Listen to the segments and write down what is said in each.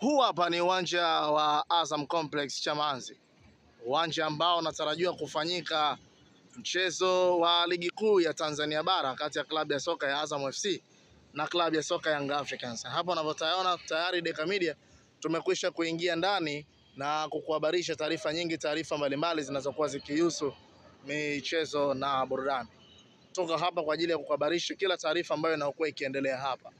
Huu hapa ni uwanja wa Azam Complex Chamazi, uwanja ambao unatarajiwa kufanyika mchezo wa ligi kuu ya Tanzania bara kati ya klabu ya soka ya Azam FC na klabu ya soka Young Africans. Hapa unavyotaona tayari Deka Media tumekwisha kuingia ndani na kukuhabarisha taarifa mbalimbali zinazokuwa zikihusu michezo na burudani. Toka hapa kwa ajili ya kukuhabarisha kila taarifa ambayo inakuwa ikiendelea hapa.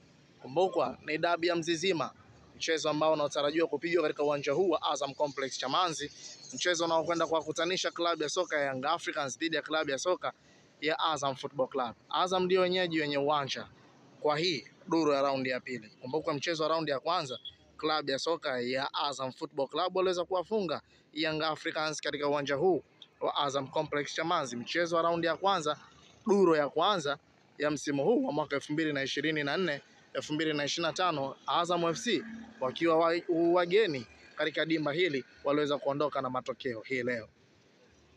Kumbukwa ni dabi ya Mzizima, mchezo ambao unatarajiwa kupigwa katika uwanja huu wa Azam Complex Chamazi, mchezo unaokwenda kuwakutanisha klabu ya soka ya Young Africans dhidi ya klabu ya soka ya Azam Football Club. Azam ndio wenyeji wenye uwanja kwa hii duru ya raundi ya pili. Kumbukwa mchezo wa raundi ya kwanza klabu ya soka ya Azam Football Club waliweza kuwafunga Young Africans katika uwanja huu wa Azam Complex Chamazi. Mchezo wa raundi ya kwanza, duru ya kwanza ya msimu huu wa mwaka 2024 2025, Azam FC wakiwa wageni katika dimba hili waliweza kuondoka na matokeo hii leo.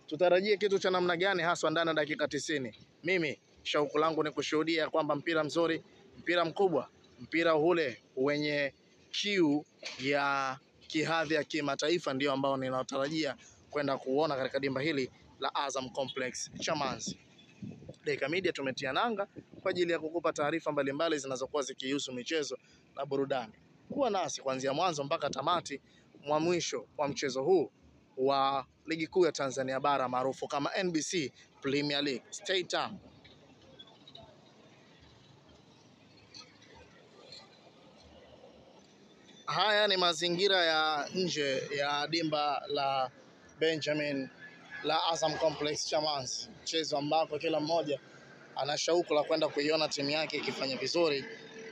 Tutarajie kitu cha namna gani haswa ndani ya dakika 90? Mimi shauku langu ni kushuhudia kwamba mpira mzuri, mpira mkubwa, mpira ule wenye kiu ya kihadhi ya kimataifa ndio ambao ninatarajia kwenda kuona katika dimba hili la Azam Complex Chamazi. Deka Media tumetia nanga kwa ajili ya kukupa taarifa mbalimbali zinazokuwa zikihusu michezo na burudani. Kuwa nasi kuanzia mwanzo mpaka tamati mwa mwisho wa mchezo huu wa ligi kuu ya Tanzania bara maarufu kama NBC Premier League. Stay tuned. Haya ni mazingira ya nje ya dimba la Benjamin la Azam Complex Chamazi, mchezo ambako kila mmoja ana shauku la kwenda kuiona timu yake ikifanya vizuri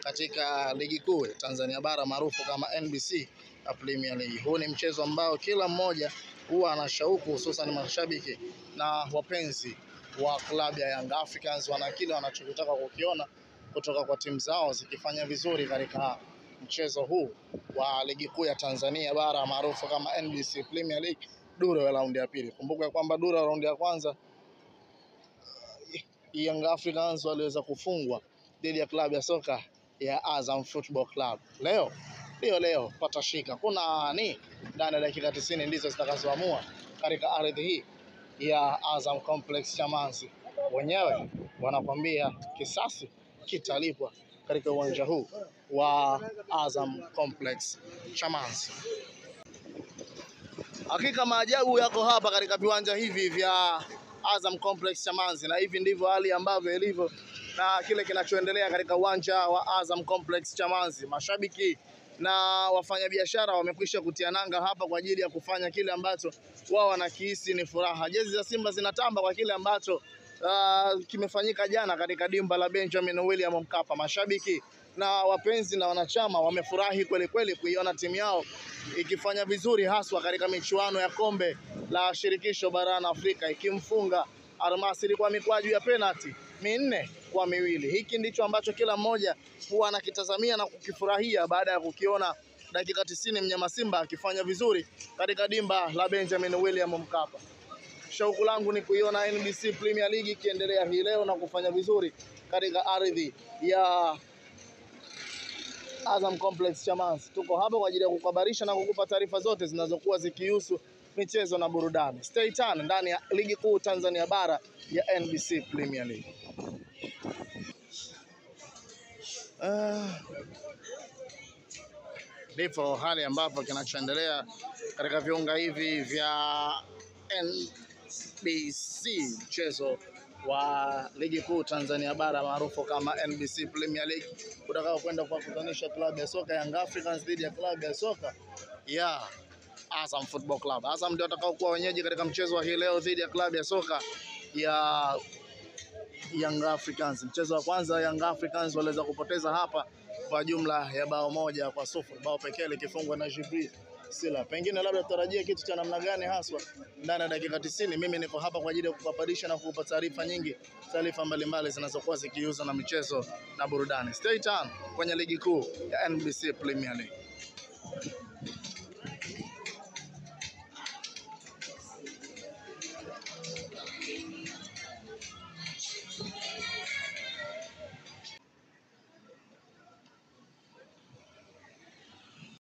katika ligi kuu ya Tanzania bara maarufu kama NBC na Premier League. Huu ni mchezo ambao kila mmoja huwa ana shauku, hususan mashabiki na wapenzi wa klabu ya Young Africans, wana kile wanachotaka kukiona kutoka kwa timu zao zikifanya vizuri katika mchezo huu wa ligi kuu ya Tanzania bara maarufu kama NBC Premier League duru ya raundi ya pili. Kumbuka kwamba duru ya raundi ya kwanza Young Africans waliweza kufungwa dhidi ya klabu ya soka ya Azam Football Club. Leo patashika. Kuna ndani ya dakika 90 ndizo zitakazoamua katika ardhi hii ya Azam Complex Chamazi. Wenyewe wanakwambia kisasi kitalipwa katika uwanja huu wa Azam Complex Chamazi. Hakika maajabu yako hapa katika viwanja hivi vya Azam Complex Chamazi, na hivi ndivyo hali ambavyo ilivyo na kile kinachoendelea katika uwanja wa Azam Complex Chamazi. Mashabiki na wafanyabiashara wamekwisha kutia nanga hapa kwa ajili ya kufanya kile ambacho wao wanakihisi ni furaha. Jezi za Simba zinatamba kwa kile ambacho kimefanyika jana katika dimba la Benjamin William Mkapa. Mashabiki na wapenzi na wanachama wamefurahi kweli kweli kuiona timu yao ikifanya vizuri haswa katika michuano ya kombe la shirikisho barani Afrika, ikimfunga Al-Masry kwa mikwaju ya penalty 4-2. Hiki ndicho ambacho kila mmoja huwa anakitazamia na kukifurahia baada ya kukiona dakika 90 mnyama Simba akifanya vizuri katika dimba la Benjamin William Mkapa. Shauku langu ni kuiona NBC Premier League ikiendelea hii leo na kufanya vizuri katika ardhi ya Azam Complex Chamazi. Tuko hapa kwa ajili ya kukuhabarisha na kukupa taarifa zote zinazokuwa zikihusu michezo na burudani. Stay tuned ndani ya ligi kuu Tanzania bara ya NBC Premier League. Ndivyo hali ambapo kinachoendelea katika viunga hivi vya NBC, mchezo wa ligi kuu Tanzania bara maarufu kama NBC Premier League utakao kwenda kuwakutanisha klabu ya soka Young Africans dhidi ya klabu ya soka ya Azam Football Club. Azam ndio watakao kuwa wenyeji katika mchezo wa hii leo dhidi ya klabu ya soka ya Young Africans. Mchezo wa kwanza Young Africans waliweza kupoteza hapa kwa jumla ya bao 1-0, bao pekee likifungwa na Jibril Sila. Pengine labda tutarajie kitu cha namna gani haswa ndani ya dakika 90. Mimi niko hapa kwa ajili ya kukuhabarisha na kukupa taarifa mbalimbali zinazokuwa zikihusu na michezo na burudani. Stay tuned kwenye ligi kuu ya NBC Premier League.